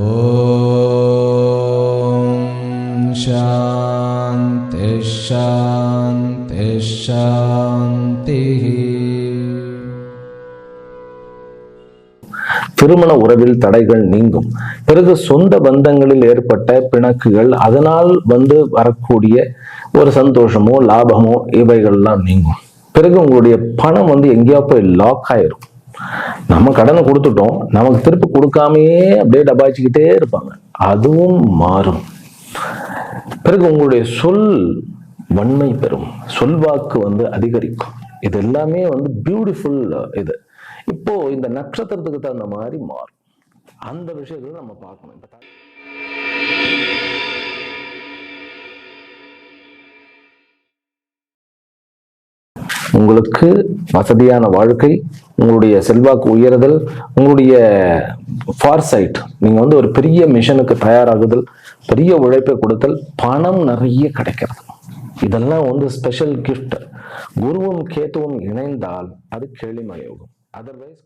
ஓம் சாந்தி சாந்தி சாந்தி. திருமண உறவில் தடைகள் நீங்கும். பிறகு சொந்த பந்தங்களில் ஏற்பட்ட பிணக்குகள், அதனால் வரக்கூடிய ஒரு சந்தோஷமோ லாபமோ இவைகள்லாம் நீங்கும். பிறகு உங்களுடைய பணம் எங்கேயோ போய் லாக் ஆயிரும். நம்ம கடனை கொடுத்துட்டோம், நமக்கு திருப்பி கொடுக்காமையே அப்படியே டபாய்ச்சிக்கிட்டே இருப்பாங்க, அதுவும் மாறும். பிறகு உங்களுடைய சொல் வன்மை பெறும், சொல்வாக்கு அதிகரிக்கும். இது எல்லாமே பியூட்டிஃபுல். இது இப்போ இந்த நட்சத்திரத்துக்கு தகுந்த மாதிரி மாறும். அந்த விஷயத்துல நம்ம பார்க்கணும். உங்களுக்கு வசதியான வாழ்க்கை, உங்களுடைய செல்வாக்கு உயர்தல், உங்களுடைய ஃபார்சைட், நீங்க ஒரு பெரிய மிஷனுக்கு தயாராகுதல், பெரிய உழைப்பை கொடுத்தல், பணம் நிறைய கிடைக்கிறது, இதெல்லாம் ஸ்பெஷல் கிஃப்ட். குருவும் கேத்துவும் இணைந்தால் அது கேளிம யோகம். அதர்வைஸ்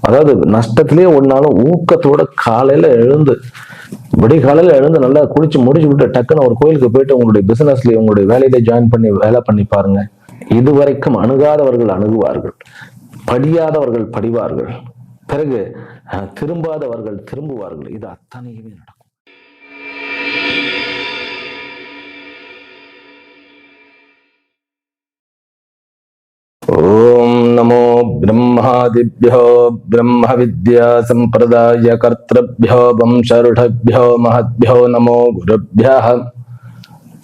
அதாவது நஷ்டத்திலேயே ஒன்னாலும் ஊக்கத்தோட காலையில எழுந்து விடிகாலையில எழுந்து நல்லா குளிச்சு முடிச்சு விட்டு டக்குன்னு ஒரு கோயிலுக்கு போயிட்டு உங்களுடைய பிசினஸ்ல உங்களுடைய வேலையில ஜாயின் பண்ணி வேலை பண்ணி பாருங்க. இதுவரைக்கும் அணுகாதவர்கள் அணுகுவார்கள், படியாதவர்கள் படிவார்கள், பிறகு திரும்பாதவர்கள் திரும்புவார்கள். இது அத்தனையுமே நடக்கும். ஓம் நமோ பிரம்மாதிभ्यो ब्रह्म विद्या संप्रदाय कर्तृभ्यो वंशऋषभ्यो महद्भ्यो नमो गुरुभ्यः.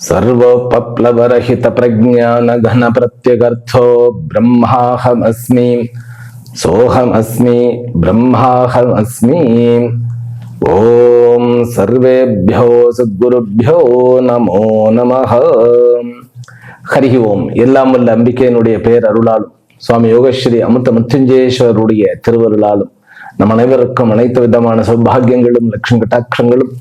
सर्वोपप्लवरहित प्रज्ञान घन प्रत्यगर्थो ब्रह्माहमस्मि सोहमस्मि ब्रह्माहमस्मि. ஓம் சர்வேभ्यो சத்குருभ्यो நமோ நமः. ஹரி ஓம். எல்லாம் வல்ல அம்பிகையினுடைய பெயர் அருளாலும் சுவாமி யோகஸ்ரீ அமுத்த மிருத்யுஞ்சயேஸ்வரருடைய திருவருளாலும் நம் அனைவருக்கும் அனைத்து விதமான சௌபாகியங்களும் லட்சுமி கட்டாட்சங்களும்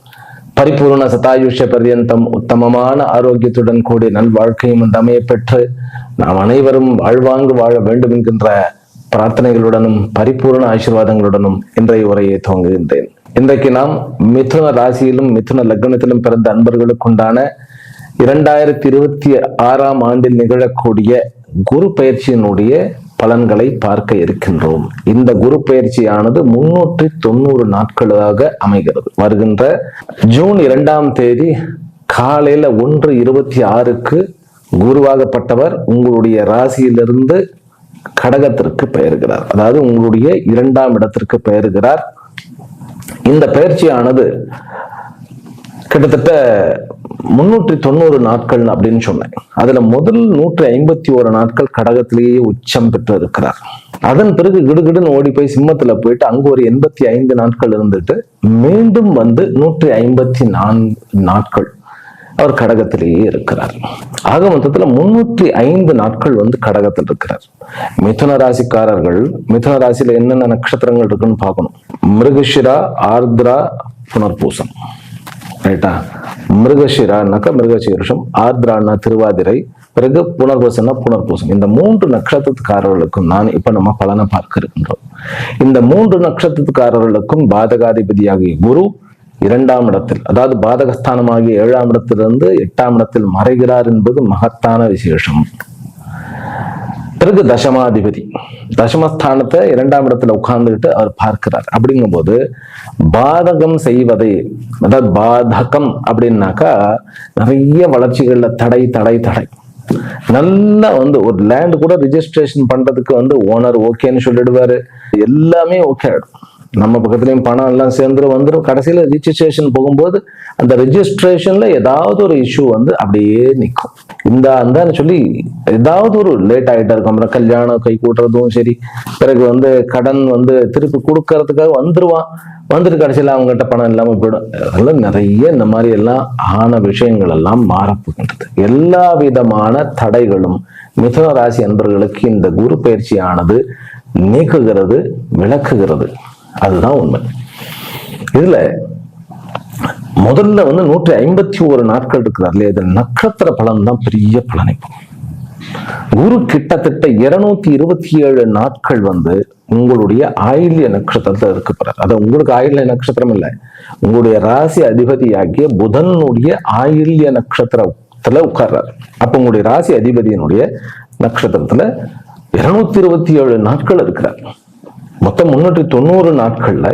பரிபூர்ண சதாயுஷ பர்யந்தம் உத்தமமான ஆரோக்கியத்துடன் கூடிய நல்வாழ்க்கையும் அமைய பெற்று நாம் அனைவரும் வாழ்வாங்கு வாழ வேண்டும் என்கின்ற பிரார்த்தனைகளுடனும் பரிபூர்ண ஆசீர்வாதங்களுடனும் இன்றைய உரையை துவங்குகின்றேன். இன்றைக்கு நாம் மிதுன ராசியிலும் மிதுன லக்னத்திலும் பிறந்த அன்பர்களுக்குண்டான 2026 ஆண்டில் நிகழக்கூடிய குரு பயிற்சியினுடைய பலன்களை பார்க்க இருக்கின்றோம். இந்த குரு பயிற்சியானது 390 நாட்களாக அமைகிறது. வருகின்ற ஜூன் 2ஆம் தேதி காலையில 1:26க்கு குருவாகப்பட்டவர் உங்களுடைய ராசியிலிருந்து கடகத்திற்கு பெயர்கிறார். அதாவது உங்களுடைய 2ஆம் இடத்திற்கு பெயர்கிறார். இந்த பயிற்சியானது கிட்டத்தட்ட 390 நாட்கள் அப்படின்னு சொன்னேன். அதுல முதல் 151 நாட்கள் கடகத்திலேயே உச்சம் பெற்று இருக்கிறார். அதன் பிறகு கிடுகிடுன்னு ஓடி போய் சிம்மத்துல போயிட்டு அங்க ஒரு 85 நாட்கள் இருந்துட்டு மீண்டும் 154 நாட்கள் அவர் கடகத்திலேயே இருக்கிறார். ஆக மொத்தத்துல 305 நாட்கள் கடகத்தில் இருக்கிறார். மிதுன ராசிக்காரர்கள், மிதுன ராசியில என்னென்ன நட்சத்திரங்கள் இருக்குன்னு பார்க்கணும். மிருகஷிரா, ஆர்திரா, புனர்பூசம். ரைட்டா? மிருகஷிரான்னாக்கா மிருகசீரிஷம், ஆர்திரான்னா திருவாதிரை, பிறகு புனர்பூசம்னா புனர்பூசம். இந்த 3 நட்சத்திரக்காரர்களுக்கும் நான் இப்ப நம்ம பலனை பார்க்க இருக்கின்றோம். இந்த 3 நட்சத்திரக்காரர்களுக்கும் பாதகாதிபதியாகிய குரு 2ஆம் இடத்தில், அதாவது பாதகஸ்தானமாகிய 7ஆம் இடத்திலிருந்து 8ஆம் இடத்தில் மறைகிறார் என்பது மகத்தான விசேஷம். பிறகு தசமாதிபதி தசமஸ்தானத்தை 2ஆம் இடத்துல உட்கார்ந்துகிட்டு அவர் பார்க்கிறார். அப்படிங்கும் போது பாதகம் செய்வதை, அதாவது பாதகம் அப்படின்னாக்கா நிறைய வளர்ச்சிகள்ல தடை தடை தடை. நல்லா ஒரு லேண்ட் கூட ரிஜிஸ்ட்ரேஷன் பண்றதுக்கு ஓனர் ஓகேன்னு சொல்லிடுவாரு, எல்லாமே ஓகே ஆயிடும். நம்ம பக்கத்துலயும் பணம் எல்லாம் சேர்ந்துரும் வந்துடும். கடைசியில ரிஜிஸ்ட்ரேஷன் போகும்போது அந்த ரிஜிஸ்ட்ரேஷன்ல ஏதாவது ஒரு இஷ்யூ அப்படியே நிற்கும். இந்த சொல்லி ஏதாவது ஒரு லேட் ஆகிட்டா இருக்கும். அப்புறம் கல்யாணம் கை கூட்டுறதும் சரி, பிறகு கடன் திருப்பி கொடுக்கறதுக்காக வந்துட்டு கடைசியில அவங்ககிட்ட பணம் இல்லாம போயிடும். அதெல்லாம் நிறைய இந்த மாதிரி எல்லாம் ஆன விஷயங்கள் எல்லாம் மாறப்போகின்றது. எல்லா விதமான தடைகளும் மிதுன ராசி அன்பர்களுக்கு இந்த குரு பயிற்சியானது நீக்குகிறது, விளக்குகிறது. அதுதான் உண்மை. இதுல முதல்ல 151 நாட்கள் இருக்கிறார் இல்லையா, இதுல நட்சத்திர பலன் தான் பெரிய பலனை. குரு கிட்டத்தட்ட 227 நாட்கள் வந்து உங்களுடைய ஆயில்ய நட்சத்திரத்துல இருக்க போறார். அது உங்களுக்கு ஆயில்ய நட்சத்திரம் இல்லை, உங்களுடைய ராசி அதிபதியாகிய புதனுடைய ஆயில்ய நட்சத்திரத்துல உட்கார்றாரு. அப்ப உங்களுடைய ராசி அதிபதியினுடைய நட்சத்திரத்துல 227 நாட்கள் இருக்கிறார். மொத்தம் 390 நாட்கள்ல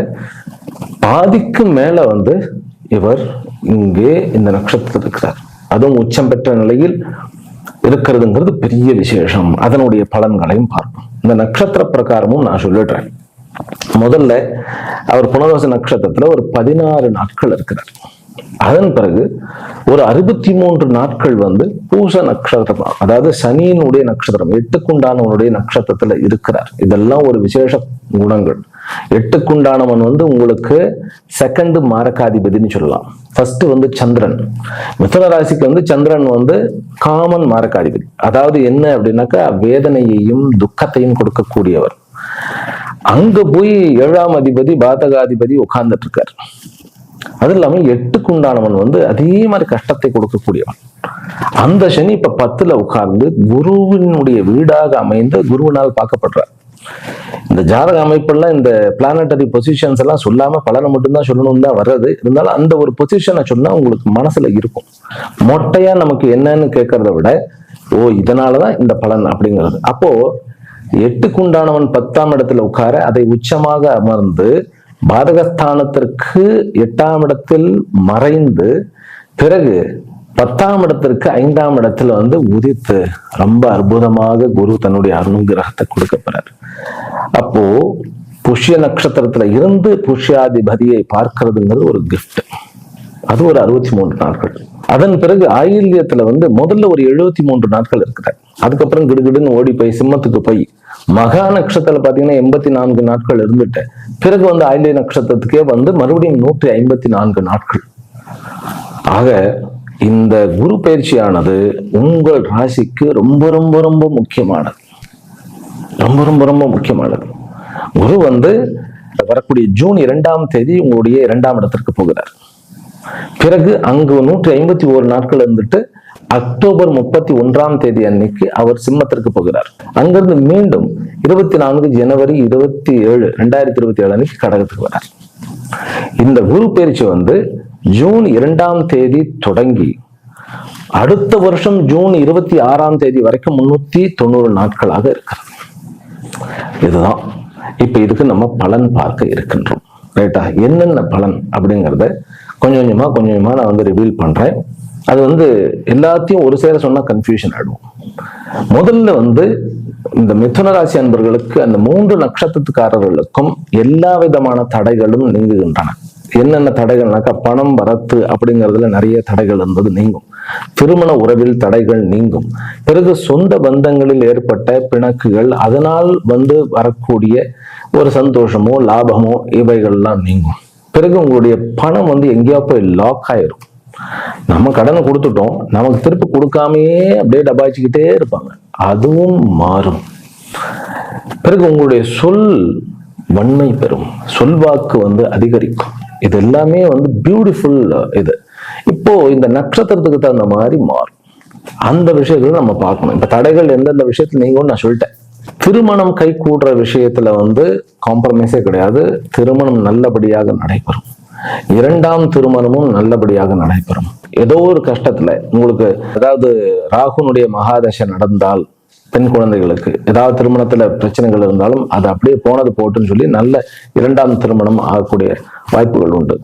பாதிக்கு மேல வந்து இவர் இங்கே இந்த நட்சத்திரத்தில் இருக்கிறார். அதுவும் உச்சம் பெற்ற நிலையில் இருக்கிறதுங்கிறது பெரிய விசேஷம். அதனுடைய பலன்களையும் பார்ப்போம். இந்த நட்சத்திர பிரகாரமும் நான் சொல்லிடுறேன். முதல்ல அவர் புனர்வசு நட்சத்திரத்துல ஒரு 16 நாட்கள் இருக்கிறார். அதன் பிறகு ஒரு 63 நாட்கள் வந்து பூச நட்சத்திரம், அதாவது சனியினுடைய நட்சத்திரம், எட்டுக்குண்டானவனுடைய நட்சத்திரத்துல இருக்கிறார். இதெல்லாம் ஒரு விசேஷ குணங்கள். எட்டுக்குண்டானவன் வந்து உங்களுக்கு செகண்ட் மாரகாதிபதினு சொல்லலாம். ஃபர்ஸ்ட் வந்து சந்திரன். மிதுன ராசிக்கு வந்து சந்திரன் வந்து காமன் மாரகாதிபதி. அதாவது என்ன அப்படின்னாக்கா வேதனையையும் துக்கத்தையும் கொடுக்கக்கூடியவர். அங்க போய் 7ஆம் அதிபதி பாதகாதிபதி உட்கார்ந்துட்டு இருக்கார். அது இல்லாம எட்டுக்குண்டானவன் வந்து அதே மாதிரி கஷ்டத்தை கொடுக்கக்கூடியவன். அந்த சனி இப்ப 10ல உட்கார்ந்து குருவினுடைய வீடாக அமைந்து குருவினால் பார்க்கப்படுறார். இந்த ஜாதக அமைப்பெல்லாம் இந்த பிளானட்டரி பொசிஷன்ஸ் எல்லாம் சொல்லாம பலனை மட்டும்தான் சொல்லணும் தான் வர்றது. இருந்தாலும் அந்த ஒரு பொசிஷனை சொன்னா உங்களுக்கு மனசுல இருக்கும். மொட்டையா நமக்கு என்னன்னு கேட்கறத விட ஓ இதனாலதான் இந்த பலன் அப்படிங்கிறது. அப்போ எட்டுக்குண்டானவன் 10ஆம் இடத்துல உட்கார அதை உச்சமாக அமர்ந்து பாதகஸ்தானத்திற்கு 8ஆம் இடத்தில் மறைந்து பிறகு 10ஆம் இடத்திற்கு 5ஆம் இடத்துல வந்து உதித்து ரொம்ப அற்புதமாக குரு தன்னுடைய அனுகிரகத்தை கொடுக்கப்படுறார். அப்போ புஷ்ய நட்சத்திரத்துல இருந்து புஷ்யாதிபதியை பார்க்கிறதுங்கிறது ஒரு கிஃப்ட். அது ஒரு 63 நாட்கள். அதன் பிறகு ஆயில்யத்துல வந்து முதல்ல ஒரு 73 நாட்கள் இருக்கிறார். அதுக்கப்புறம் கிடுகிடுன்னு ஓடி போய் சிம்மத்துக்கு போய் மகா நட்சத்திரத்துல பாத்தீங்கன்னா 84 நாட்கள் இருந்துட்டு பிறகு வந்து ஆயில்ய நட்சத்திரத்துக்கே வந்து மறுபடியும் 154 நாட்கள். ஆக இந்த குரு பயிற்சியானது உங்கள் ராசிக்கு ரொம்ப ரொம்ப ரொம்ப முக்கியமானது. ரொம்ப ரொம்ப ரொம்ப முக்கியமானது. குரு வந்து வரக்கூடிய ஜூன் 2ஆம் தேதி உங்களுடைய 2ஆம் இடத்திற்கு போகிறார். பிறகு அங்கு 151 நாட்கள் இருந்துட்டு அக்டோபர் 31ஆம் தேதி அன்னைக்கு அவர் சிம்மத்திற்கு போகிறார். அங்கிருந்து மீண்டும் 24 ஜனவரி 27 2027 அன்னைக்கு கடகத்துக்கு வரார். இந்த குரு பயிற்சி வந்து ஜூன் 2ஆம் தேதி தொடங்கி அடுத்த வருஷம் ஜூன் 26ஆம் தேதி வரைக்கும் 390 நாட்களாக இருக்கிறது. இதுதான் இப்ப இதுக்கு நம்ம பலன் பார்க்க இருக்கின்றோம். ரைட்டா? என்னென்ன பலன் அப்படிங்கிறத கொஞ்சம் கொஞ்சமா நான் வந்து ரிவீல் பண்றேன். அது வந்து எல்லாத்தையும் ஒரு சேர சொன்னா கன்ஃபியூஷன் ஆயிடும். முதல்ல வந்து இந்த மிதுன ராசி அன்பர்களுக்கு அந்த 3 நட்சத்திரத்துக்காரர்களுக்கும் எல்லா விதமான தடைகளும் நீங்குகின்றன. என்னென்ன தடைகள்னாக்கா பணம் வரத்து அப்படிங்கிறதுல நிறைய தடைகள் இருந்தது நீங்கும். திருமண உறவில் தடைகள் நீங்கும். பிறகு சொந்த பந்தங்களில் ஏற்பட்ட பிணக்குகள், அதனால் வந்து வரக்கூடிய ஒரு சந்தோஷமோ லாபமோ இவைகள்லாம் நீங்கும். பிறகு உங்களுடைய பணம் வந்து எங்கேயோ போய் லாக் ஆயிரும். நம்ம கடனை கொடுத்துட்டோம், நமக்கு திருப்பி கொடுக்காமையே அப்படியே டபாய்ச்சிக்கிட்டே இருப்பாங்க. அதுவும் மாறும். பிறகு உங்களுடைய சொல் வன்மை பெறும், சொல்வாக்கு வந்து அதிகரிக்கும். இது எல்லாமே வந்து பியூட்டிஃபுல். இது இப்போ இந்த நட்சத்திரத்துக்கு தகுந்த மாதிரி மாறும். அந்த விஷயத்துல நம்ம பார்க்கணும். இப்ப தடைகள் எந்தெந்த விஷயத்துல நீங்க நான் சொல்லிட்டேன். திருமணம் கை கூடுற விஷயத்துல வந்து காம்ப்ரமைஸே கிடையாது. திருமணம் நல்லபடியாக நடைபெறும். 2ஆம் திருமணமும் நல்லபடியாக நடைபெறும். ஏதோ ஒரு கஷ்டத்துல உங்களுக்கு ஏதாவது ராகுனுடைய மகாதசை நடந்தால், பெண் குழந்தைகளுக்கு ஏதாவது திருமணத்துல பிரச்சனைகள் இருந்தாலும் அது அப்படியே போனது போட்டுன்னு சொல்லி நல்ல 2ஆம் திருமணம் ஆகக்கூடிய வாய்ப்புகள் உண்டு.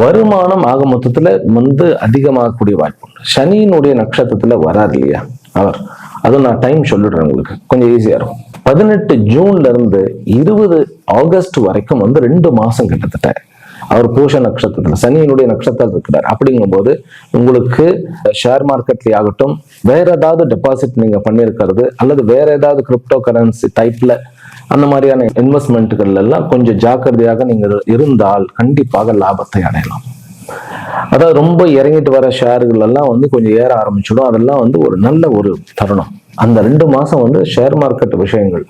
வருமானம் ஆக மொத்தத்துல வந்து அதிகமாகக்கூடிய வாய்ப்பு உண்டு. சனியினுடைய நட்சத்திரத்துல வராது இல்லையா அவர், அதுவும் நான் டைம் சொல்லிடுறேன் உங்களுக்கு, கொஞ்சம் ஈஸியா இருக்கும். 18 ஜூன்ல இருந்து 20 ஆகஸ்ட் வரைக்கும் வந்து 2 மாசம் கிட்டத்தட்ட அவர் பூஷ நட்சத்திரத்துல சனியினுடைய நட்சத்திரம் இருக்கிறார். அப்படிங்கும் போது உங்களுக்கு ஷேர் மார்க்கெட்ல ஆகட்டும், வேற ஏதாவது டெபாசிட் நீங்க பண்ணியிருக்கிறது அல்லது வேற ஏதாவது கிரிப்டோ கரன்சி டைப்ல அந்த மாதிரியான இன்வெஸ்ட்மெண்ட்டுகள் எல்லாம் கொஞ்சம் ஜாக்கிரதையாக நீங்க இருந்தால் கண்டிப்பாக லாபத்தை அடையலாம். அதாவது ரொம்ப இறங்கிட்டு வர ஷேர்கள் எல்லாம் வந்து கொஞ்சம் ஏற ஆரம்பிச்சிடும். அதெல்லாம் வந்து ஒரு நல்ல ஒரு தருணம். அந்த 2 மாசம் வந்து ஷேர் மார்க்கெட் விஷயங்கள்,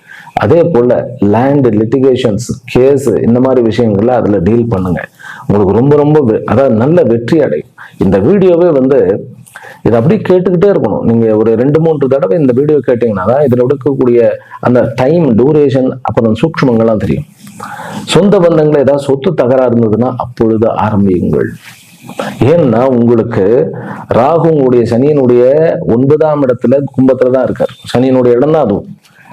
அதே போல லேண்ட் லிட்டிகேஷன்ஸ் கேஸ், இந்த மாதிரி விஷயங்கள்ல அதுல டீல் பண்ணுங்க. உங்களுக்கு ரொம்ப ரொம்ப அதாவது நல்ல வெற்றி அடையும். இந்த வீடியோவே வந்து இதை அப்படியே கேட்டுக்கிட்டே இருக்கணும். நீங்க ஒரு 2-3 தடவை இந்த வீடியோ கேட்டீங்கன்னா தான் இதுல இருக்கக்கூடிய அந்த டைம் டூரேஷன் அப்புறம் சூக்ஷ்மங்கள்லாம் தெரியும். சொந்த பந்தங்களை ஏதாவது சொத்து தகராறு இருந்ததுன்னா அப்பொழுது ஆரம்பியுங்கள். ஏன்னா உங்களுக்கு ராகு உங்களுடைய சனியனுடைய 9ஆம் இடத்துல கும்பத்துல தான் இருக்கார். சனியனுடைய இடம் தான் அதுவும்.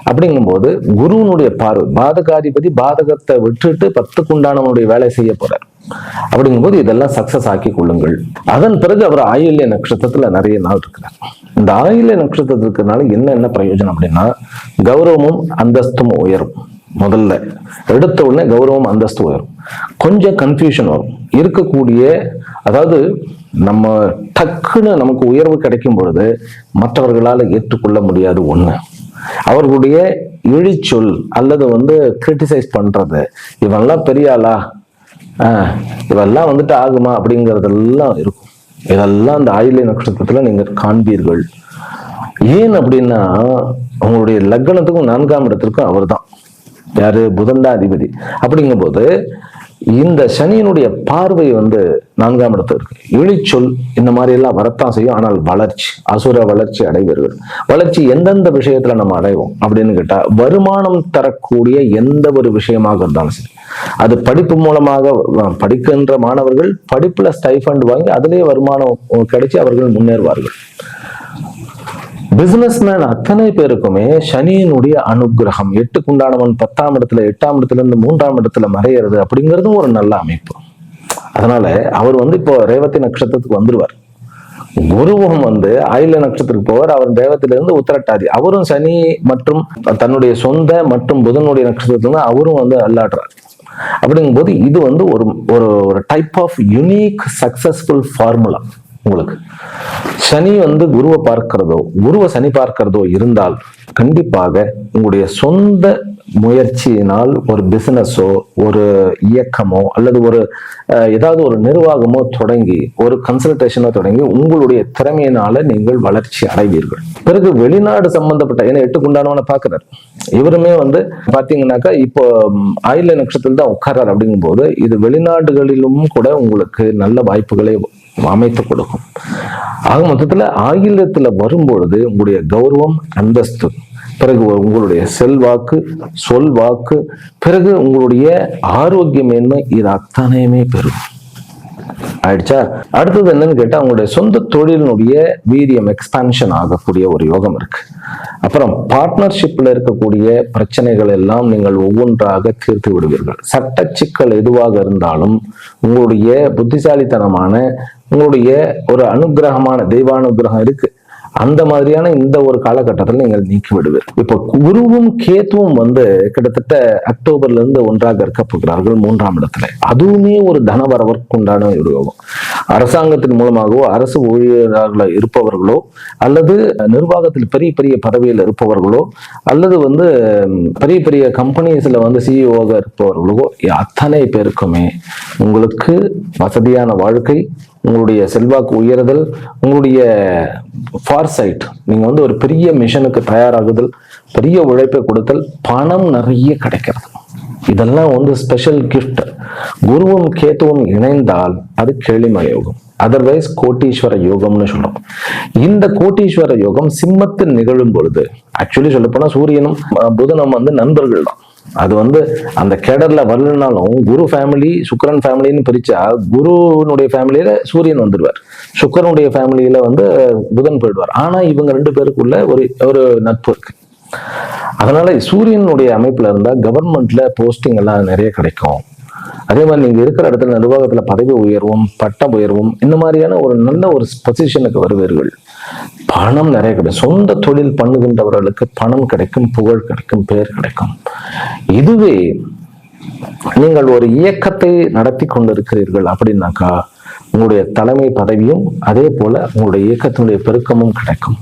அப்படிங்கும்போது குருவனுடைய பார்வை, பாதகாதிபதி பாதகத்தை விட்டுட்டு 10க்கு உண்டானவனுடைய வேலை செய்ய போறார். அப்படிங்கும்போது இதெல்லாம் சக்சஸ் ஆக்கி கொள்ளுங்கள். அதன் பிறகு அவர் ஆயில்ய நட்சத்திரத்துல நிறைய நாள் இருக்கிறார். இந்த ஆயில்ய நட்சத்திரத்துல இருக்கிறதுனால என்ன பிரயோஜனம் அப்படின்னா, கௌரவமும் அந்தஸ்தும் உயரும். முதல்ல எடுத்த உடனே கௌரவம் அந்தஸ்து உயரும். கொஞ்சம் கன்ஃபியூஷன் வரும் இருக்கக்கூடிய, அதாவது நம்ம டக்குன்னு நமக்கு உயர்வு கிடைக்கும் பொழுது மற்றவர்களால் ஏற்றுக்கொள்ள முடியாது ஒண்ணு. அவர்களுடைய இழிச்சொல் அல்லது கிரிட்டிசைஸ் பண்றது, இவெல்லாம் பெரிய ஆளா, இவெல்லாம் ஆகுமா அப்படிங்கறதெல்லாம் இருக்கும். இதெல்லாம் அந்த ஆயில்ய நட்சத்திரத்துல நீங்க காண்பீர்கள். ஏன் அப்படின்னா உங்களுடைய லக்னத்துக்கும் 4ஆம் இடத்திற்கும் அவர் தான் யாரு, புதன் தான் அதிபதி. அப்படிங்கும்போது இந்த சனியினுடைய பார்வை 4ஆம் இடத்துல இருக்கு. இழிச்சொல் இந்த மாதிரி எல்லாம் வரத்தான் செய்யும். ஆனால் வளர்ச்சி, அசுர வளர்ச்சி அடைவீர்கள். வளர்ச்சி எந்தெந்த விஷயத்துல நம்ம அடைவோம் அப்படின்னு கேட்டா, வருமானம் தரக்கூடிய எந்த ஒரு விஷயமாக இருந்தாலும் சரி, அது படிப்பு மூலமாக படிக்கின்ற மாணவர்கள் படிப்புல ஸ்டைஃபண்ட் வாங்கி அதிலேயே வருமானம் கிடைச்சி அவர்கள் முன்னேறுவார்கள். பிசினஸ்மேன் அத்தனை பேருக்குமே சனியினுடைய அனுகிரகம், 8க்கு உண்டானவன் 10ஆம் இடத்துல 8ஆம் இடத்துல இருந்து 3ஆம் இடத்துல மறையிறது அப்படிங்கிறதும் ஒரு நல்ல அமைப்பு. அதனால அவர் இப்போ ரேவதி நட்சத்திரத்துக்கு வந்துருவார். குருவும் ஆயில்ய நட்சத்திரத்துக்கு போவார். அவர் ரேவத்திலிருந்து உத்திரட்டாதி, அவரும் சனி மற்றும் தன்னுடைய சொந்த மற்றும் புதனுடைய நட்சத்திரத்துல அவரும் அல்லாடுறார். அப்படிங்கும்போது இது ஒரு type of unique successful formula. உங்களுக்கு சனி குருவை பார்க்கிறதோ குருவை சனி பார்க்கிறதோ இருந்தால் கண்டிப்பாக உங்களுடைய சொந்த முயற்சியினால் ஒரு பிசினஸோ ஒரு இயக்கமோ அல்லது ஏதாவது ஒரு நிர்வாகமோ தொடங்கி ஒரு கன்சல்டேஷனோ தொடங்கி உங்களுடைய திறமையினால நீங்கள் வளர்ச்சி அடைவீர்கள். பிறகு வெளிநாடு சம்பந்தப்பட்ட, ஏன்னா 8க்கு உண்டானவனை பார்க்கிறார். இவருமே பாத்தீங்கன்னாக்கா இப்போ ஆயில்ய நட்சத்திரத்தில் தான் உட்கார்றார். அப்படிங்கும் போது இது வெளிநாடுகளிலும் கூட உங்களுக்கு நல்ல வாய்ப்புகளை அமைத்து கொடுக்கும். ஆக மொத்தத்துல ஆயில்யத்துல வரும்பொழுது உங்களுடைய கௌரவம் அந்தஸ்து, பிறகு உங்களுடைய செல்வாக்கு சொல் வாக்கு, பிறகு உங்களுடைய ஆரோக்கிய மேன்மை, இது அத்தனையுமே பெறும். ஆயிடுச்சா? அடுத்தது என்னன்னு கேட்டா, உங்களுடைய சொந்த தொழிலினுடைய வீரியம் எக்ஸ்பான்ஷன் ஆகக்கூடிய ஒரு யோகம் இருக்கு. அப்புறம் பார்ட்னர்ஷிப்ல இருக்கக்கூடிய பிரச்சனைகள் எல்லாம் நீங்கள் ஒவ்வொன்றாக தீர்த்து விடுவீர்கள். சட்ட சிக்கல் எதுவாக இருந்தாலும் உங்களுடைய புத்திசாலித்தனமான உங்களுடைய ஒரு அனுகிரகமான தெய்வானுகிரகம் இருக்கு, அந்த மாதிரியான இந்த ஒரு காலகட்டத்தில் நீங்கள் நீக்கி விடுவீர்கள். இப்ப குருவும் கேத்துவும் கிட்டத்தட்ட அக்டோபர்ல இருந்து ஒன்றாக இருக்க போகிறார்கள் 3ஆம் இடத்துல. அதுவுமே ஒரு தனவரவற்குண்டான ஒரு யோகம். அரசாங்கத்தின் மூலமாகவோ அரசு ஊழியர்களாக இருப்பவர்களோ அல்லது நிர்வாகத்தில் பெரிய பெரிய பதவியில் இருப்பவர்களோ அல்லது பெரிய பெரிய கம்பெனிஸ்ல சிஇஓவாக இருப்பவர்களோ அத்தனை பேருக்குமே உங்களுக்கு வசதியான வாழ்க்கை, உங்களுடைய செல்வாக்கு உயர்தல், உங்களுடைய ஃபார்சைட், நீங்க ஒரு பெரிய மிஷனுக்கு தயாராகுதல், பெரிய உழைப்பை கொடுத்தல், பணம் நிறைய கிடைக்கிறது, இதெல்லாம் ஸ்பெஷல் கிஃப்ட். குருவும் கேத்துவும் இணைந்தால் அது கேளிம யோகம், அதர்வைஸ் கோட்டீஸ்வர யோகம்னு சொல்றோம். இந்த கோட்டீஸ்வர யோகம் சிம்மத்தில் நிகழும் பொழுது, ஆக்சுவலி சொல்ல போனா சூரியனும் புதனும் நண்பர்கள் தான். அது அந்த கேடர்ல வரலனாலும் குரு ஃபேமிலி சுக்கிரன் ஃபேமிலின்னு பிரிச்சா குருனுடைய ஃபேமிலியில சூரியன் வந்துடுவார், சுக்கிரனுடைய ஃபேமிலியில புதன் போயிடுவார். ஆனா இவங்க 2 பேருக்குள்ள ஒரு நட்பு இருக்கு. அதனால சூரியனுடைய அமைப்புல இருந்தா கவர்மெண்ட்ல போஸ்டிங் எல்லாம் நிறைய கிடைக்கும். அதே மாதிரி நீங்க இருக்கிற இடத்துல நிர்வாகத்துல பதவி உயர்வும் பட்ட உயர்வும் இந்த மாதிரியான ஒரு நல்ல ஒரு பொசிஷனுக்கு வருவீர்கள். பணம் நிறைய கிடைக்கும். சொந்த தொழில் பண்ணுகின்றவர்களுக்கு பணம் கிடைக்கும், புகழ் கிடைக்கும், பேர் கிடைக்கும். இதுவே நீங்கள் ஒரு இயக்கத்தை நடத்தி கொண்டிருக்கிறீர்கள் அப்படின்னாக்கா உங்களுடைய தலைமை பதவியும் அதே போல உங்களுடைய இயக்கத்தினுடைய பெருக்கமும் கிடைக்கும்.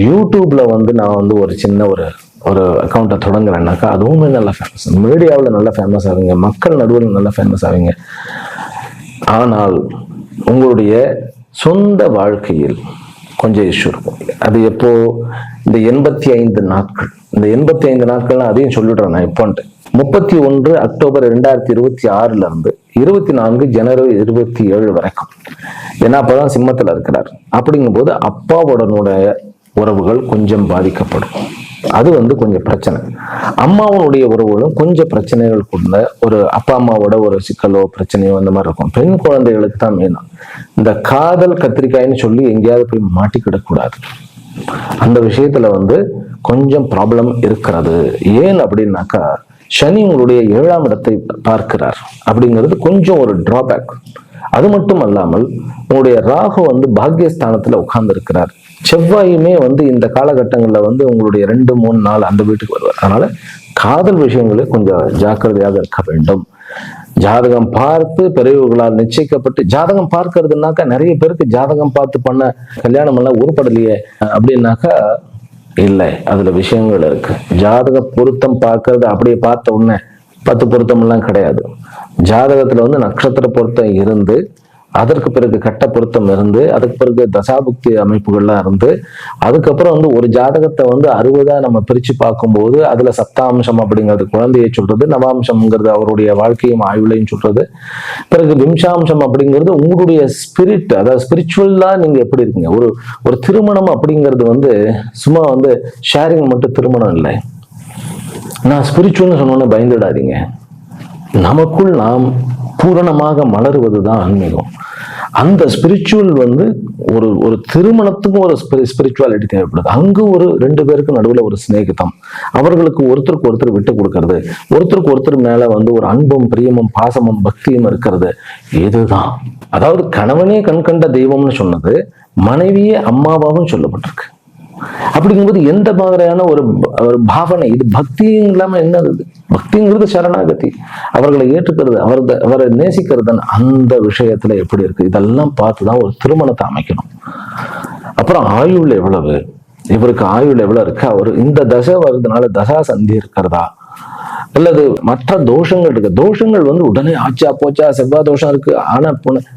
யூடியூப்ல நான் ஒரு சின்ன ஒரு அக்கௌண்ட்டை தொடங்குறேன்னாக்கா அதுவுமே நல்ல ஃபேமஸ், மீடியாவில் நல்ல ஃபேமஸ் ஆவீங்க, மக்கள் நடுவில் நல்ல ஃபேமஸ் ஆவீங்க. ஆனால் உங்களுடைய சொந்த வாழ்க்கையில் கொஞ்சம் இஷ்யூ இருக்கும். அது எப்போ, இந்த 85 நாட்கள், இந்த 85 நாட்கள் அதையும் சொல்லிடுறேன் நான் எப்போன்ட்டு. 31 அக்டோபர் 2026 இருந்து 24 ஜனவரி 27 வரைக்கும். ஏன்னா அப்பதான் சிம்மத்துல இருக்கிறார். அப்படிங்கும் போது அப்பாவுடனுடைய உறவுகள் கொஞ்சம் பாதிக்கப்படும். அது கொஞ்சம் பிரச்சனை. அம்மாவனுடைய உறவுகளும் கொஞ்சம் பிரச்சனைகள் கொண்ட ஒரு அப்பா அம்மாவோட ஒரு சிக்கலோ பிரச்சனையோ அந்த மாதிரி இருக்கும். பெண் குழந்தைகளுக்கு தான் மெயினா இந்த காதல் கத்திரிக்காய்ன்னு சொல்லி எங்கேயாவது போய் மாட்டிக்கிடக்கூடாது. அந்த விஷயத்துல கொஞ்சம் ப்ராப்ளம் இருக்கிறது. ஏன் அப்படின்னாக்கா சனி உங்களுடைய 7ஆம் இடத்தை பார்க்கிறார் அப்படிங்கிறது கொஞ்சம் ஒரு டிராபேக். அது மட்டும் அல்லாமல் உங்களுடைய ராகு பாக்கியஸ்தானத்துல உட்கார்ந்து இருக்கிறார். செவ்வாயுமே இந்த காலகட்டங்கள்ல உங்களுடைய 2, 3, 4 அந்த வீட்டுக்கு வருவார். அதனால காதல் விஷயங்களில் கொஞ்சம் ஜாக்கிரதையாக இருக்க வேண்டும். ஜாதகம் பார்த்து பெரியவர்களால் நிச்சயிக்கப்பட்டு ஜாதகம் பார்க்கறதுனாக்கா நிறைய பேருக்கு ஜாதகம் பார்த்து பண்ண கல்யாணம் எல்லாம் உருப்படலையே அப்படின்னாக்கா இல்லை, அதுல விஷயங்கள் இருக்கு. ஜாதக பொருத்தம் பார்க்கறது அப்படியே பார்த்த உடனே 10 பொருத்தம் எல்லாம் கிடையாது. ஜாதகத்துல நட்சத்திர பொருத்தம் இருந்து அதற்கு பிறகு கட்ட பொருத்தம் இருந்து அதுக்கு பிறகு தசாபுக்தி அமைப்புகள்லாம் இருந்து அதுக்கப்புறம் ஒரு ஜாதகத்தை 60 நம்ம பிரிச்சு பார்க்கும்போது அதுல சப்தாம்சம் அப்படிங்கிறது குழந்தையை சொல்றது, நவாம்சம்ங்கிறது அவருடைய வாழ்க்கையும் ஆயுளையும் சொல்றது, பிறகு விம்சாம்சம் அப்படிங்கிறது உங்களுடைய ஸ்பிரிட், அதாவது ஸ்பிரிச்சுவலா நீங்க எப்படி இருக்கீங்க. ஒரு திருமணம் அப்படிங்கிறது சும்மா ஷேரிங் மட்டும் திருமணம் இல்லை. நான் ஸ்பிரிச்சுவல்னு சொன்னோன்னு பயந்துடாதீங்க. நமக்குள் நாம் பூரணமாக மலருவதுதான் ஆன்மீகம். அந்த ஸ்பிரிச்சுவல் ஒரு திருமணத்துக்கும் ஒரு ஸ்பிரிச்சுவாலிட்டி தேவைப்படுது. அங்கு ஒரு 2 பேருக்கு நடுவில் ஒரு சிநேகிதம், அவர்களுக்கு ஒருத்தருக்கு ஒருத்தர் விட்டு கொடுக்கறது, ஒருத்தருக்கு ஒருத்தர் மேல ஒரு அன்பும் பிரியமும் பாசமும் பக்தியும் இருக்கிறது. இதுதான் அதாவது கணவனே கண்கண்ட தெய்வம்னு சொன்னது மனைவியே அம்மாவாகவும் சொல்லப்பட்டிருக்கு. அப்படிங்கும்போது எந்த மாதிரியான ஒரு பாவனை இது? பக்தி இல்லாம என்னது? பக்திங்கிறது சரணாகதி, அவர்களை ஏற்றுக்கிறது, அவரை நேசிக்கிறது. அந்த விஷயத்துல எப்படி இருக்கு இதெல்லாம் பார்த்துதான் ஒரு திருமணத்தை அமைக்கணும். அப்புறம் ஆயுள் எவ்வளவு, இவருக்கு ஆயுள் எவ்வளவு இருக்கு, அவர் இந்த தசை வருதுனால தசா சந்தி இருக்கிறதா, அல்லது மற்ற தோஷங்கள் இருக்கு. தோஷங்கள் உடனே ஆச்சா போச்சா செவ்வாய் தோஷம் இருக்கு ஆனா போன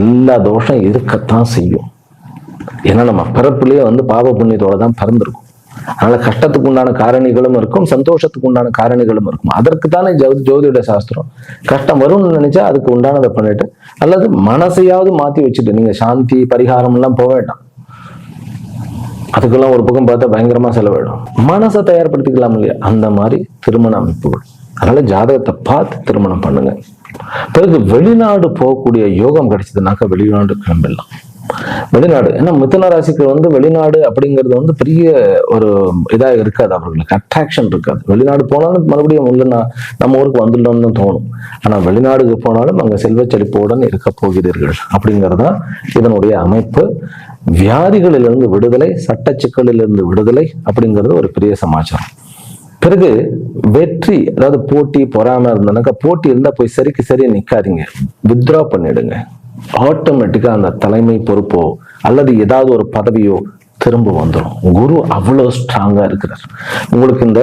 எல்லா தோஷம் இருக்கத்தான் செய்யும். ஏன்னா நம்ம பிறப்புலயே பாவ புண்ணியத்தோட தான் பிறந்திருக்கும். அதனால கஷ்டத்துக்கு உண்டான காரணிகளும் இருக்கும், சந்தோஷத்துக்கு உண்டான காரணிகளும் இருக்கும். அதற்கு தானே ஜோதிட சாஸ்திரம். கஷ்டம் வரும்னு நினைச்சா அதுக்கு உண்டானதை பண்ணிட்டு அல்லது மனசையாவது மாத்தி வச்சுட்டு நீங்க சாந்தி பரிகாரம் எல்லாம் போக வேண்டாம். அதுக்கெல்லாம் ஒரு பக்கம் பார்த்தா பயங்கரமா செலவிடும். மனசை தயார்படுத்திக்கலாம் இல்லையா? அந்த மாதிரி திருமண அமைப்புகள். அதனால ஜாதகத்தை பார்த்து திருமணம் பண்ணுங்க. பிறகு வெளிநாடு போகக்கூடிய யோகம் கிடைச்சதுனாக்கா வெளிநாடு கிளம்பிடலாம். வெளிநாடு ஏன்னா மிதுன ராசிக்கு வெளிநாடு அப்படிங்கிறது பெரிய ஒரு இதா இருக்காது, அவர்களுக்கு அட்ராக்ஷன் இருக்காது. வெளிநாடு போனாலும் மறுபடியும் நம்ம ஊருக்கு வந்துடணும்னு தோணும். ஆனா வெளிநாடுக்கு போனாலும் அங்க செல்வ செழிப்போடன் இருக்க போகிறீர்கள் அப்படிங்கிறதா இதனுடைய அமைப்பு. வியாதிகளிலிருந்து விடுதலை, சட்ட சிக்கலிலிருந்து விடுதலை அப்படிங்கிறது ஒரு பெரிய சமாச்சாரம். பிறகு வெற்றி, அதாவது போட்டி பொறாம இருந்தனாக்கா போட்டி இருந்தா போய் சரி நிக்காதீங்க, வித்ரா பண்ணிடுங்க. ஆட்டோமேட்டிக்கா அந்த தலைமை பொறுப்போ அல்லது ஏதாவது ஒரு பதவியோ திரும்ப வந்துடும். குரு அவ்வளவு ஸ்ட்ராங்கா இருக்கிறார். உங்களுக்கு இந்த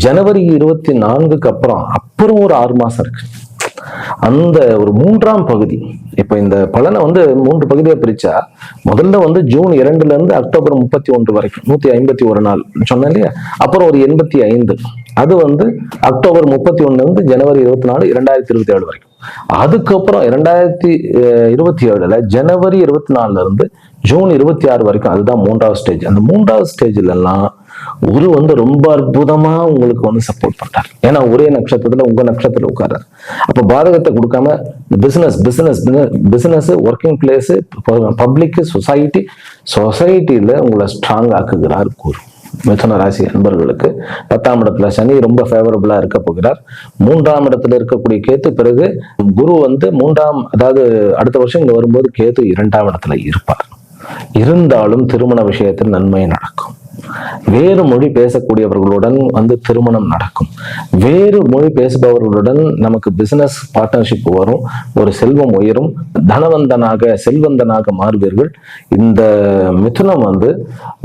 ஜனவரி 24க்கு அப்புறம் ஒரு 6 மாசம் இருக்கு. அந்த ஒரு 3ஆம் பகுதி, இப்ப இந்த பலனை 3 பகுதியா பிரிச்சா முதல்ல ஜூன் 2ல இருந்து அக்டோபர் 31 வரைக்கும் 151 நாள் சொன்னேன் இல்லையா? அப்புறம் ஒரு 85, அது அக்டோபர் 31 இருந்து ஜனவரி 24 2027 வரைக்கும். அதுக்கப்புறம் 2027ல ஜனவரி 24ல இருந்து ஜூன் 26 வரைக்கும், அதுதான் 3ஆவது ஸ்டேஜ். அந்த 3ஆவது ஸ்டேஜ்ல எல்லாம் குரு ரொம்ப அற்புதமா உங்களுக்கு சப்போர்ட் பண்றார். ஏன்னா ஒரே நட்சத்திரத்துல உங்க நட்சத்திரத்துல உட்கார்றாரு. அப்ப பாதகத்தை கொடுக்காம பிசினஸ் ஒர்க்கிங் பிளேஸ், பப்ளிக், சொசைட்டில உங்களை ஸ்ட்ராங் ஆக்குகிறார் குரு. மிதுன ராசி அன்பர்களுக்கு 10ஆம் இடத்துல சனி ரொம்ப ஃபேவரபிளா இருக்க போகிறார். 3ஆம் இடத்துல இருக்கக்கூடிய கேத்து, பிறகு குரு 3ஆம், அதாவது அடுத்த வருஷம் இங்க வரும்போது கேத்து 2ஆம் இடத்துல இருப்பார். இருந்தாலும் திருமண விஷயத்தில் நன்மை நடக்கும். வேறு மொழி பேசக்கூடியவர்களுடன் திருமணம் நடக்கும். வேறு மொழி பேசுபவர்களுடன் நமக்கு பிசினஸ் பார்ட்னர்ஷிப் வரும். ஒரு செல்வம் உயரும். தனவந்தனாக செல்வந்தனாக மாறுவீர்கள். இந்த மிதுனம்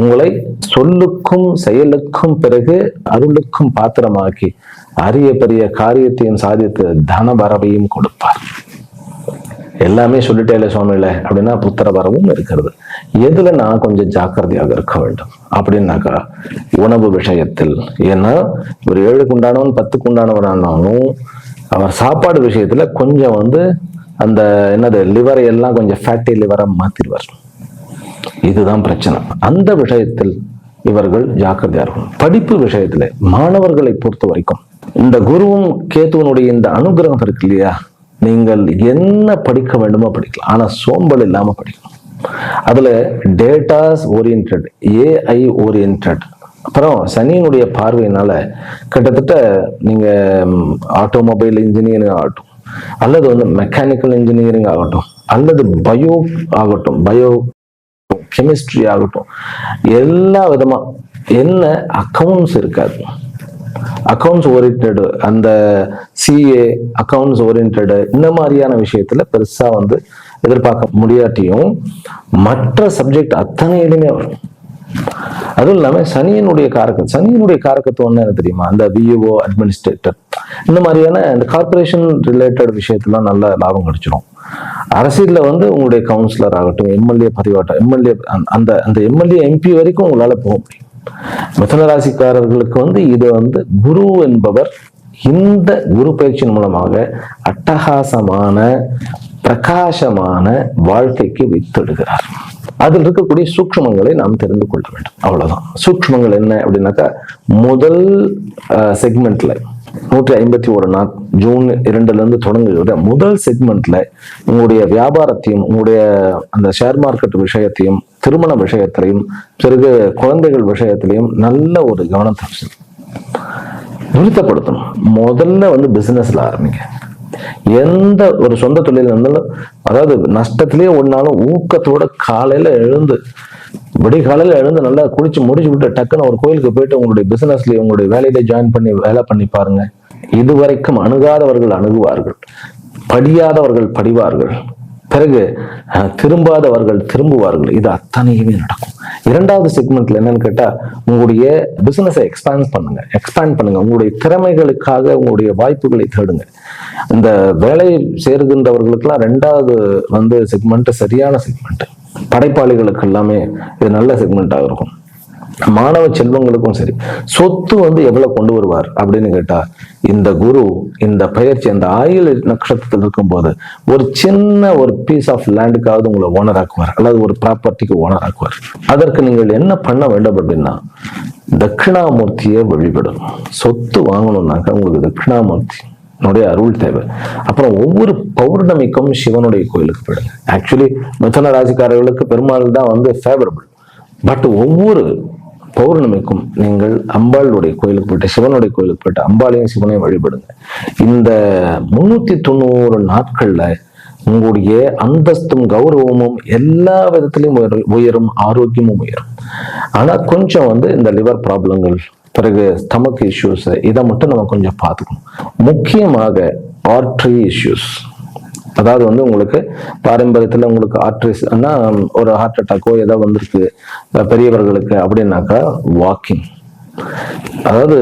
உங்களை சொல்லுக்கும் செயலுக்கும் பிறகு அருளுக்கும் பாத்திரமாக்கி அரிய பெரிய காரியத்தையும் சாதித்து தன வரவையும் கொடுப்பார். எல்லாமே சொல்லிட்டே சுவாமியில அப்படின்னா புத்திர வரவும் இருக்கிறது. எதுல நான் கொஞ்சம் ஜாக்கிரதையாக இருக்க வேண்டும் அப்படின்னாக்கா உணவு விஷயத்தில். ஏன்னா ஒரு 7க்கு உண்டானவன் 10க்கு உண்டானவனானாலும் அவர் சாப்பாடு விஷயத்துல கொஞ்சம் அந்த என்னது லிவரை எல்லாம் கொஞ்சம் ஃபேட்டி லிவரா மாத்திடுவார். இதுதான் பிரச்சனை. அந்த விஷயத்தில் இவர்கள் ஜாக்கிரதையா இருக்கும். படிப்பு விஷயத்துல மாணவர்களை பொறுத்த வரைக்கும் இந்த குருவும் கேத்துவனுடைய இந்த அனுகிரகம் இருக்கு இல்லையா, நீங்கள் என்ன படிக்க வேண்டுமோ படிக்கலாம், ஆனா சோம்பல் இல்லாம படிக்கணும். அதுல டேட்டாஸ் ஓரியன்டட், ஏஐ ஓரியன்டட், அப்புறம் சனியினுடைய பார்வையினால கிட்டத்தட்ட நீங்க ஆட்டோமொபைல் இன்ஜினியரிங் ஆகட்டும், அல்லது மெக்கானிக்கல் இன்ஜினியரிங் ஆகட்டும், அல்லது பயோ ஆகட்டும், பயோ கெமிஸ்ட்ரி ஆகட்டும், எல்லா விதமா என்ன அக்கவுண்ட்ஸ் இருக்காது. அக்கவுண்ட்ஸ் ஓரியன்ட், அந்த சிஏ அக்கவுண்ட்ஸ் ஓரியன்ட், இந்த மாதிரியான விஷயத்துல பெருசா எதிர்பார்க்க முடியாட்டியும் மற்ற சப்ஜெக்ட் அத்தனையிலுமே வரும். அதுவும் இல்லாம சனியினுடைய காரகத்துவம் என்ன தெரியுமா, அந்த விஓ அட்மினிஸ்ட்ரேட்டர் இந்த மாதிரியான இந்த கார்பரேஷன் ரிலேட்டட் விஷயத்தெல்லாம் நல்ல லாபம் கிடைச்சிடும். அரசியல்ல உங்களுடைய கவுன்சிலர் ஆகட்டும், எம்எல்ஏ பதிவாட்டம், அந்த எம்எல்ஏ எம்பி வரைக்கும் உங்களால போக முடியும். மிதுன ராசிக்காரர்களுக்கு இது குரு என்பவர் இந்த குரு பயிற்சியின் மூலமாக அட்டகாசமான பிரகாசமான வாழ்க்கைக்கு வித்திடுகிறார். அதில் இருக்கக்கூடிய சூக்ஷ்மங்களை நாம் தெரிந்து கொள்ள வேண்டும். அவ்வளவுதான். சூக்ஷ்மங்கள் என்ன அப்படின்னாக்கா, முதல் செக்மெண்ட்ல 151 நாள் ஜூன் 2 தொடங்குகிற முதல் செக்மெண்ட்ல உங்களுடைய வியாபாரத்தையும், உங்களுடைய அந்த ஷேர் மார்க்கெட் விஷயத்தையும், திருமண விஷயத்திலையும், பிறகு குழந்தைகள் விஷயத்திலையும் நல்ல ஒரு கவனத்தை நிறுத்தப்படுத்தணும். முதல்ல பிசினஸ்ல ஆரம்பிங்க. எந்த ஒரு சொந்த தொழில் இருந்தாலும், அதாவது நஷ்டத்திலேயே ஒன்னாலும் ஊக்கத்தோட காலையில எழுந்து நல்லா குளிச்சு முடிச்சு விட்டு டக்குன்னு ஒரு கோயிலுக்கு போயிட்டு உங்களுடைய பிசினஸ்ல உங்களுடைய வேலையில ஜாயின் பண்ணி வேலை பண்ணி பாருங்க. இதுவரைக்கும் அணுகாதவர்கள் அணுகுவார்கள், படியாதவர்கள் படிவார்கள், பிறகு திரும்பாதவர்கள் திரும்புவார்கள். இது அத்தனையுமே நடக்கும். 2வது செக்மெண்ட்ல என்னன்னு கேட்டா, உங்களுடைய பிசினஸை எக்ஸ்பேண்ட் பண்ணுங்க. உங்களுடைய திறமைகளுக்காக உங்களுடைய வாய்ப்புகளை தேடுங்க. இந்த வேலை சேருகின்றவர்களுக்கெல்லாம் 2வது செக்மெண்ட் சரியான செக்மெண்ட். படைப்பாளிகளுக்கு எல்லாமே இது நல்ல செக்மெண்டாக இருக்கும். மாணவ செல்வங்களுக்கும் சரி. சொத்து எவ்வளவு கொண்டு வருவார் அப்படின்னு கேட்டா, இந்த குரு இந்த பயிற்சி அந்த ஆயுள் நட்சத்திரத்தில் இருக்கும் போது ஒரு சின்ன ஒரு பீஸ் ஆஃப் லேண்டுக்காவது உங்களை ஓனர் ஆக்குவார், அல்லது ஒரு ப்ராப்பர்ட்டிக்கு ஓனர் ஆக்குவார். அதற்கு நீங்கள் என்ன பண்ண வேண்டும் அப்படின்னா, தட்சிணாமூர்த்தியை வழிபடும். சொத்து வாங்கணும்னாக்கா உங்களுக்கு தட்சிணாமூர்த்தி அருள் தேவை. அப்புறம் ஒவ்வொரு பௌர்ணமிக்கும் சிவனுடைய கோயிலுக்கு போயிடுங்க. ஆக்சுவலி மிதுன ராசிக்காரர்களுக்கு பெருமாள் தான் ஃபேவரபிள். பட் ஒவ்வொரு பௌர்ணமிக்கும் நீங்கள் அம்பாளுடைய கோயிலுக்கு போயிட்டு, சிவனுடைய கோயிலுக்கு போயிட்டு அம்பாளையும் சிவனையும் வழிபடுங்க. இந்த 390 நாட்கள்ல உங்களுடைய அந்தஸ்தும் கௌரவமும் எல்லா விதத்திலையும் உயரும், ஆரோக்கியமும் உயரும். ஆனா கொஞ்சம் இந்த லிவர் ப்ராப்ளங்கள், பிறகு ஸ்டமக் இஷ்யூஸ், இதை மட்டும் நம்ம கொஞ்சம் பார்த்துக்கணும். முக்கியமாக ஆர்ட்ரி இஷ்யூஸ், அதாவது உங்களுக்கு பாரம்பரியத்துல உங்களுக்கு ஆர்ட்ரிஸ்னா ஒரு ஹார்ட் அட்டாக்கோ ஏதோ வந்திருக்கு பெரியவர்களுக்கு அப்படின்னாக்கா, வாக்கிங், அதாவது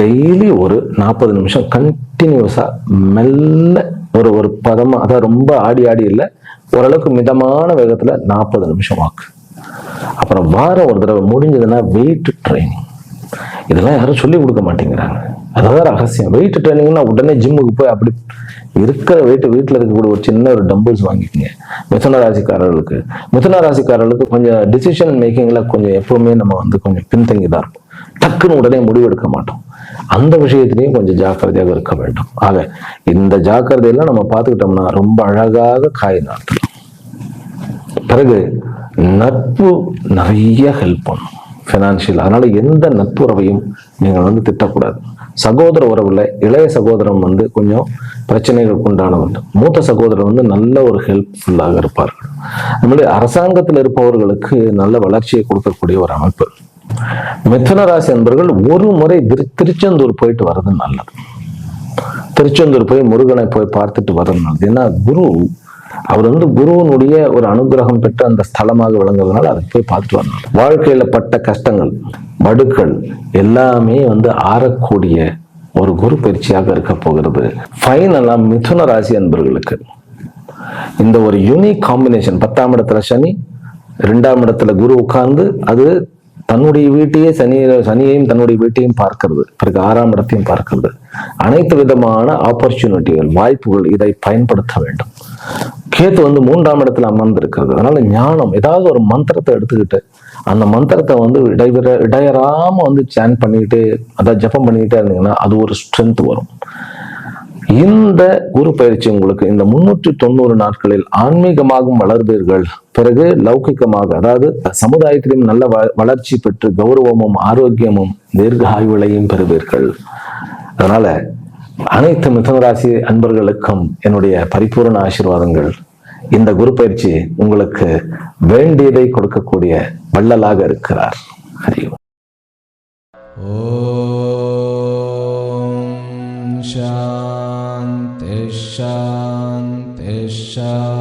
டெய்லி ஒரு 40 நிமிஷம் கண்டினியூஸா மெல்ல ஒரு பதமா, அதாவது ரொம்ப ஆடி இல்லை, ஓரளவுக்கு மிதமான வேகத்துல 40 நிமிஷம் வாக்கு. அப்புறம் வாரம் ஒரு தடவை முடிஞ்சதுன்னா வெயிட் ட்ரைனிங். இதெல்லாம் யாரும் சொல்லி கொடுக்க மாட்டேங்கிறாங்க. அதாவது ரகசியம். வெயிட் ட்ரைனிங்னா உடனே ஜிம்முக்கு போய் அப்படி இருக்கிற வெயிட் வீட்டில் இருக்கக்கூடிய ஒரு சின்ன ஒரு டம்பிள்ஸ் வாங்கிக்கோங்க. மிதுன ராசிக்காரர்களுக்கு கொஞ்சம் டிசிஷன் மேக்கிங்ல கொஞ்சம் எப்பவுமே நம்ம கொஞ்சம் பின்தங்கிதான் இருக்கும். டக்குன்னு உடனே முடிவெடுக்க மாட்டோம். அந்த விஷயத்திலையும் கொஞ்சம் ஜாக்கிரதையாக இருக்க வேண்டும். ஆக இந்த ஜாக்கிரதையெல்லாம் நம்ம பார்த்துக்கிட்டோம்னா ரொம்ப அழகாக காய் நாட்டலாம். பிறகு நட்பு நிறைய ஹெல்ப் பண்ணும் ஃபினான்ஷியல். அதனால எந்த நட்புறவையும் நீங்கள் திட்டக்கூடாது. சகோதர உறவுல இளைய சகோதரம் கொஞ்சம் பிரச்சனைகளுக்கு உண்டானவன், மூத்த சகோதரர் நல்ல ஒரு ஹெல்ப்ஃபுல்லாக இருப்பார்கள். நம்மளுடைய அரசாங்கத்தில் இருப்பவர்களுக்கு நல்ல வளர்ச்சியை கொடுக்கக்கூடிய ஒரு அமைப்பு. மிதுன ராசி அன்பர்கள் ஒரு முறை திருச்செந்தூர் போயிட்டு வர்றது நல்லது. திருச்செந்தூர் போய் முருகனை போய் பார்த்துட்டு வர்றது நல்லது. ஏன்னா குரு அவர் குருவனுடைய ஒரு அனுகிரகம் பெற்ற அந்த ஸ்தலமாக விளங்குறதுனால அதை போய் பார்த்துட்டு வரணும். வாழ்க்கையில பட்ட கஷ்டங்கள், வடுக்கள் எல்லாமே ஆறக்கூடிய ஒரு குரு பயிற்சியாக இருக்க போகிறது. ஃபைனலா மிதுன ராசி அன்பர்களுக்கு இந்த ஒரு யூனிக் காம்பினேஷன், 10ஆம் இடத்துல சனி, 2ஆம் இடத்துல குரு உட்கார்ந்து அது தன்னுடைய வீட்டையே சனியையும் தன்னுடைய வீட்டையும் பார்க்கிறது, பிறகு 6ஆம் இடத்தையும் பார்க்கிறது. அனைத்து விதமான ஆப்பர்ச்சுனிட்டிகள், வாய்ப்புகள், இதை பயன்படுத்த வேண்டும். கேத்து 3ஆம் இடத்துல அமர்ந்து இருக்கிறது. அதனால ஞானம், ஏதாவது ஒரு மந்திரத்தை எடுத்துக்கிட்டு அந்த மந்திரத்தை இடையறாம சேன் பண்ணிக்கிட்டே, அதை ஜபம் பண்ணிக்கிட்டே இருந்தீங்கன்னா அது ஒரு ஸ்ட்ரென்த் வரும். இந்த குரு பயிற்சி உங்களுக்கு இந்த 390 நாட்களில் ஆன்மீகமாகவும் வளர்வீர்கள். பிறகு லௌகிகமாக, அதாவது சமுதாயத்திலும் நல்ல வளர்ச்சி பெற்று கௌரவமும் ஆரோக்கியமும் தீர்க்க ஆயுளையும் பெறுவீர்கள். அதனால அனைத்து மிதுனராசி அன்பர்களுக்கும் என்னுடைய பரிபூர்ண ஆசீர்வாதங்கள். இந்த குரு பயிற்சி உங்களுக்கு வேண்டியதை கொடுக்கக்கூடிய வள்ளலாக இருக்கிறார். ஹரி ஓம். शान्ति शान्ति शान्ति